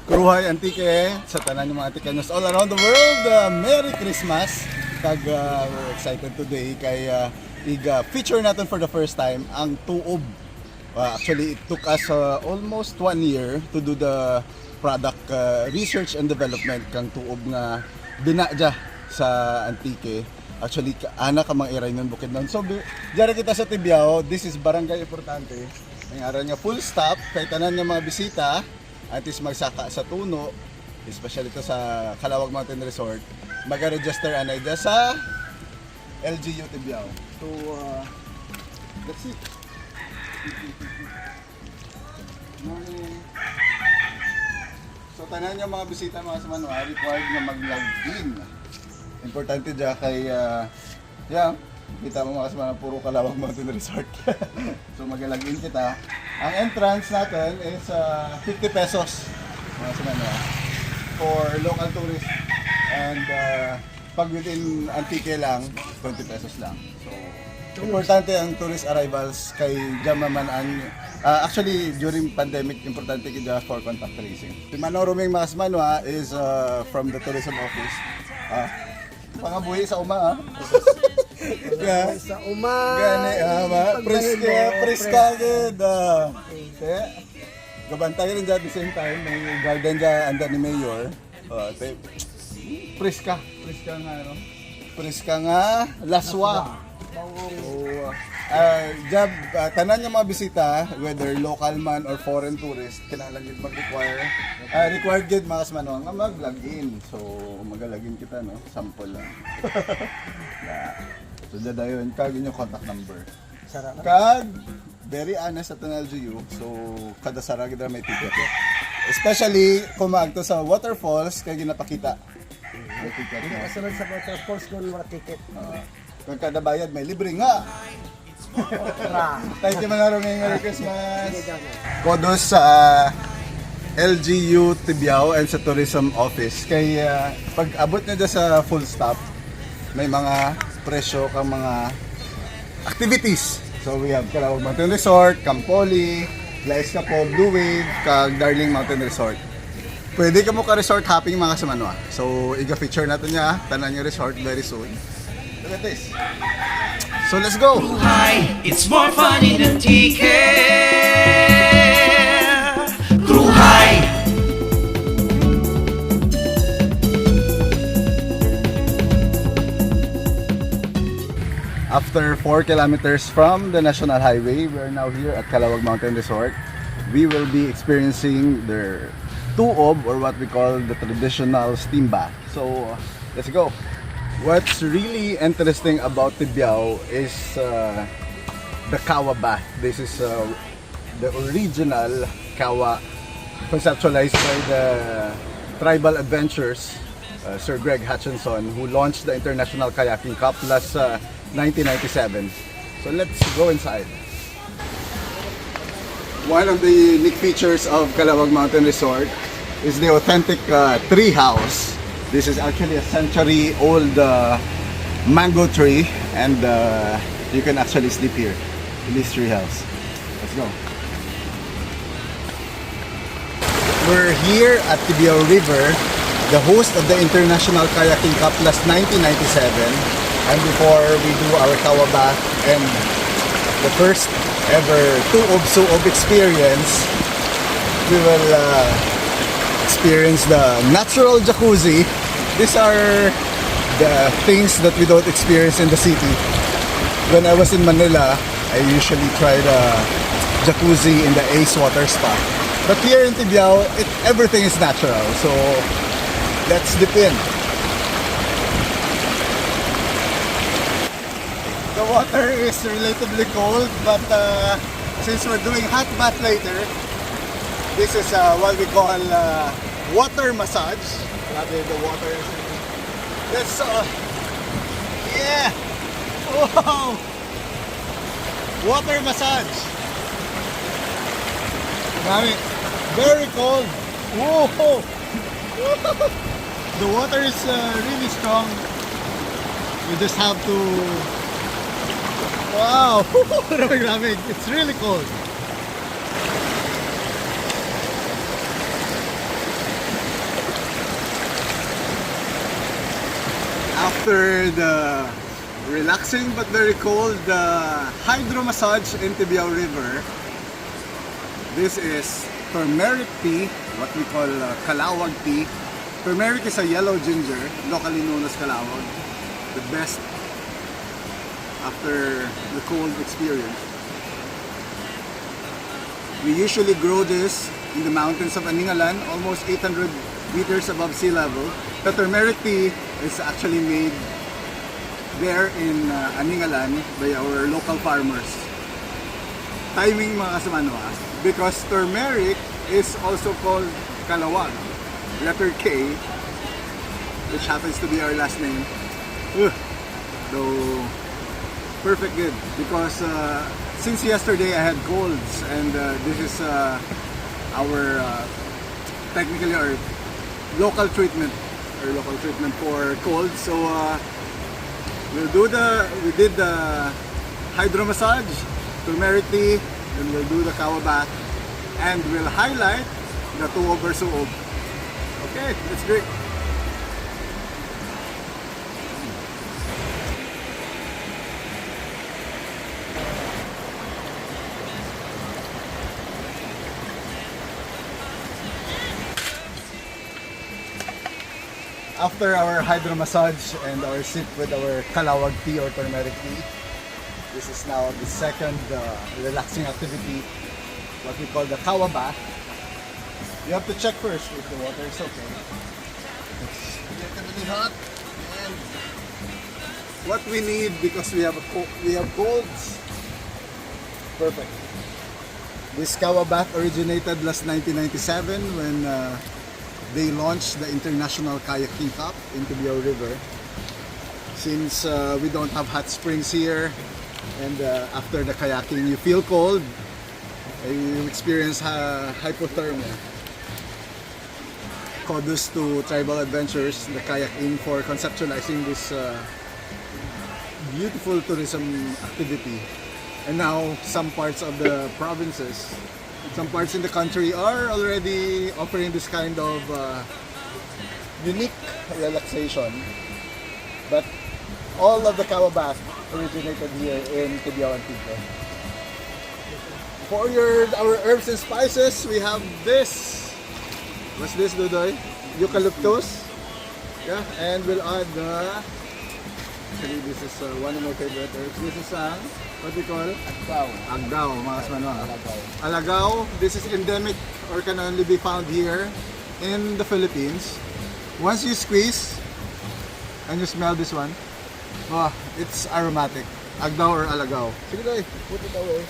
Kruhay Antique sa tanan ng mga Antikenos all around the world. Merry Christmas! We're excited today kay feature natin for the first time ang Tuob. Actually, it took us almost 1 year to do the product research and development kang Tuob nga binadya sa Antique. Actually, ana ka mang iray nun bukid nun. So, diyara kita sa Tibiao. This is Barangay Importante. Ang aral nga full stop kay tanan ng mga bisita at is magsaka sa Tuno, especially ito sa Kalawag Mountain Resort. Mag-register anay dyan sa LGU Tibiao. So, that's it. So, tanan yung mga bisita mga sa Manua, required na mag-log in. Importante dyan kay, kita mo mga kasama puro Kalawag Mountain Resort. So mag-log in kita. Ang entrance natin is 50 pesos mga kasama for local tourists. And pag within Antique lang, 20 pesos lang. So importante ang tourist arrivals kay Jamaman actually during pandemic importante kaya for contact tracing. Si Manoruming mga kasama is from the tourism office. Pangabuhi sa uma sa uma. Gani preska gid. Gabantay rin dyan at the same time may garden dyan anda ni Mayor. Preska nga no. Preska nga laswa. Tanan yung mga bisita, whether local man or foreign tourist, kailangan yun mag-require. Required yun mga kasmano nga mag-login. So, mag-login kita, no? Sample lang. So, dada yun, kag yung contact number. Kag, very honest at an LGU. So, kada sarag na may ticket. Especially, kung maagto sa waterfalls, kaya ginapakita. May ticket. Hindi kasunod sa waterfalls kung wala ticket. Kung kada bayad, may libre nga. Thank you Manaro, Merry Christmas. Kodos sa LGU Tibiao and sa Tourism Office. Kay pag abot nyo dyan sa full stop, may mga presyo kang mga activities. So we have Kalawag Mountain Resort, Campoli, Lais Capo, Blue Wave, kag Darling Mountain Resort. Pwede ka mo ka-resort hopping mga kasamanwa. So iga-feature natin niya, tanan yung resort very soon. Look at this. So let's go. It's more fun in Antique. Kruhay. After 4 kilometers from the National Highway, we are now here at Kalawag Mountain Resort. We will be experiencing their Tuob, or what we call the traditional steam bath. So let's go. What's really interesting about Tibiao is the Kawa bath. This is the original Kawa conceptualized by the Tribal Adventures, Sir Greg Hutchinson, who launched the International Kayaking Cup last 1997. So let's go inside. One of the unique features of Kalawag Mountain Resort is the authentic tree house. This is actually a century-old mango tree, and you can actually sleep here in this tree house. Let's go. We're here at Tibiao River, the host of the International Kayaking Cup last 1997, and before we do our Kawa bath and the first ever Suob experience, we will experience the natural jacuzzi. These are the things that we don't experience in the city. When I was in Manila, I usually try the jacuzzi in the Ace Water Spa. But here in Tibiao, everything is natural. So let's dip in. The water is relatively cold, but since we're doing hot bath later, this is what we call water massage. Grabe, the water is... That's yeah! Wow! Water massage! Grabe, very cold! Whoa! The water is really strong. You just have to... Wow! Grabe, it's really cold. after the relaxing but very cold hydro massage in Tibiao River, this is turmeric tea, what we call kalawag tea. Turmeric is a yellow ginger, locally known as kalawag. The best after the cold experience. We usually grow this in the mountains of Aningalan, almost 800 meters above sea level. The turmeric tea is actually made there in Aningalan by our local farmers. Timing mga kasamano, because turmeric is also called kalawag, letter K, which happens to be our last name. So perfect good, because since yesterday I had colds, and this is our technically our local treatment for colds. So we did the hydro massage, turmeric tea, then we'll do the kawa bath, and we'll highlight the Tuob or Suob. Okay, that's great. After our hydro massage and our sip with our kalawag tea or turmeric tea, this is now the second relaxing activity, what we call the kawa bath. You have to check first if the water is okay. It's relatively hot, and what we need, because we have colds. Perfect. This kawa bath originated last 1997 when they launched the International Kayaking Cup in Tibiao River. Since we don't have hot springs here, and after the kayaking you feel cold, you experience hypothermia. Kudos to Tribal Adventures, the kayaking, for conceptualizing this beautiful tourism activity. And now some parts of the provinces, some parts in the country are already offering this kind of unique relaxation. But all of the kawa bath originated here in Tibiao and Tico. For our herbs and spices, we have this. What's this, Dudoy? Eucalyptus. Yeah, and we'll add actually this is one of my favorite herbs. This is what we call? Agdao, mga kasmano. Alagaw. This is endemic or can only be found here in the Philippines. Once you squeeze and you smell this one, oh, it's aromatic. Agdao or alagaw. Sige tayo, put it away.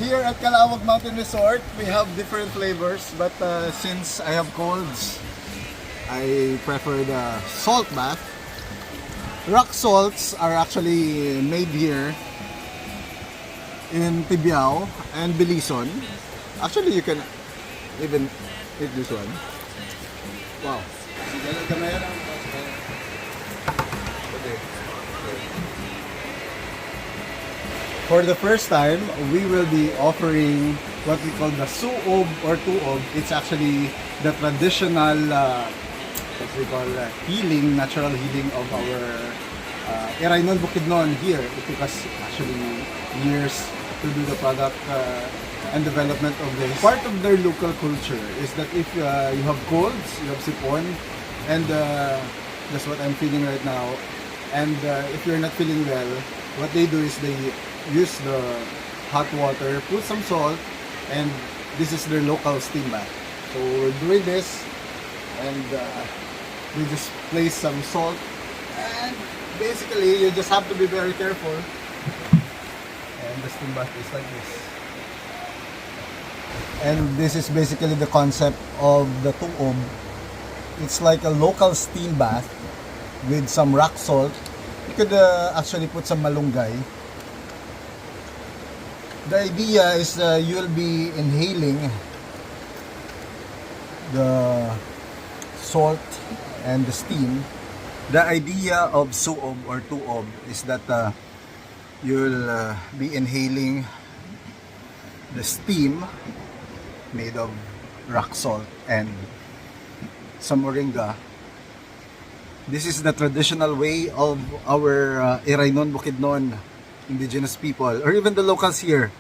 Here at Kalawag Mountain Resort, we have different flavors, but since I have colds, I prefer the salt bath. Rock salts are actually made here in Tibiao and Bilison. Actually, you can even eat this one. Wow. For the first time, we will be offering what we call the Suob or Tuob. It's actually the traditional what we call healing, natural healing of our Eraynon Bukidnon here. It took us actually years to do the product and development of this. Part of their local culture is that if you have colds, you have sipon, and that's what I'm feeling right now. And if you're not feeling well, what they do is they use the hot water, put some salt, and this is their local steam bath. So we're doing this, and we just place some salt, and basically you just have to be very careful. And the steam bath is like this. And this is basically the concept of the Tuob. It's like a local steam bath with some rock salt. You could actually put some malunggay. The idea is you'll be inhaling the salt and the steam. The idea of Suob or Tuob is that you'll be inhaling the steam made of rock salt and some moringa. This is the traditional way of our Iraynon Bukidnon indigenous people, or even the locals here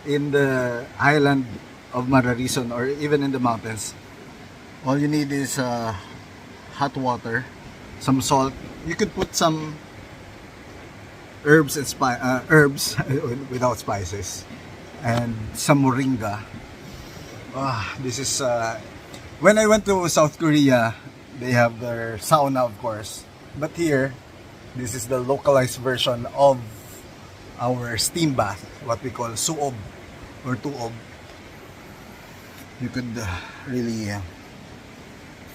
in the island of Mararison, or even in the mountains. All you need is hot water, some salt. You could put some herbs and herbs without spices, and some moringa. This is when I went to South Korea, they have their sauna, of course, but here this is the localized version of our steam bath, what we call Suob or Tuob. You could really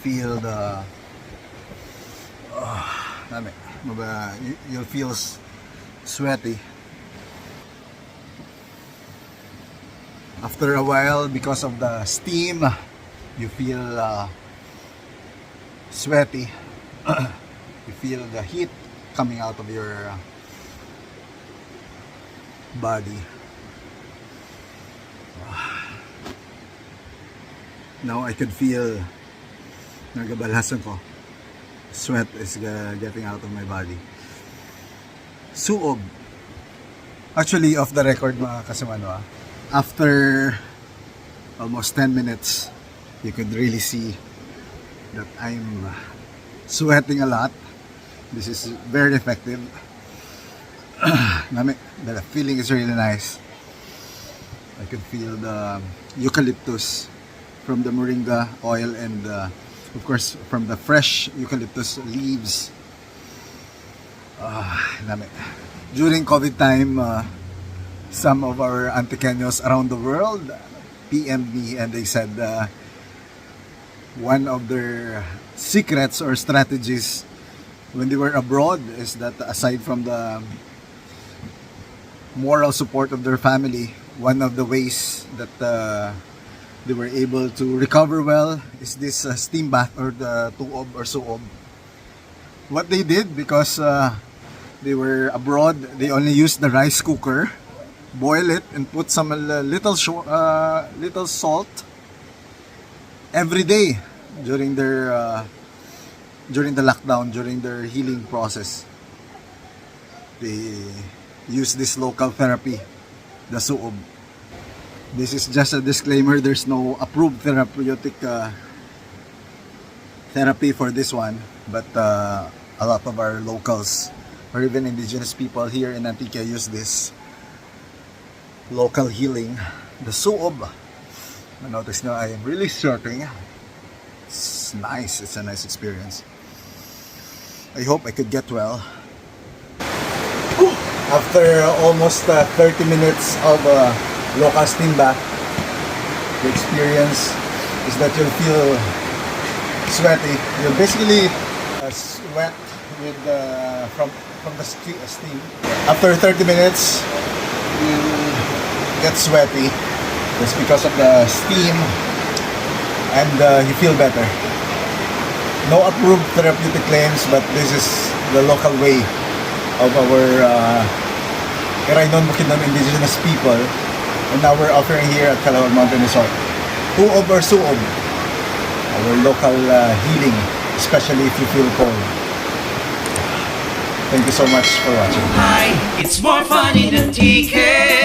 feel the you'll feel sweaty after a while because of the steam. You feel sweaty. You feel the heat coming out of your body. Now I could feel nagabalhasan ko. Sweat is getting out of my body. Suob. Actually, off the record mga kasamano, after almost 10 minutes, you could really see that I'm sweating a lot. This is very effective. The feeling is really nice. I could feel the eucalyptus from the moringa oil, and of course from the fresh eucalyptus leaves. During COVID time, some of our Antiqueños around the world PM'd me, and they said one of their secrets or strategies when they were abroad is that aside from the moral support of their family, one of the ways that they were able to recover well is this steam bath, or the Tuob or Suob. What they did, because they were abroad, they only used the rice cooker, boil it, and put some little salt every day during their during the lockdown, during their healing process. They use this local therapy, the Suob. This is just a disclaimer, there's no approved therapeutic therapy for this one, but a lot of our locals or even indigenous people here in Antique use this local healing, the Suob. Notice now I am really sweating. It's nice, it's a nice experience. I hope I could get well. After almost 30 minutes of local steam bath, the experience is that you'll feel sweaty. You'll basically sweat with from the steam. After 30 minutes, you get sweaty. It's because of the steam, and you feel better. No approved therapeutic claims, but this is the local way of our Iraynon Bukidnon indigenous people, and now we're offering here at Calawag Mountain Resort Tuob or Suob, our local healing, especially if you feel cold. Thank you so much for watching. Hi, it's more fun in the TK.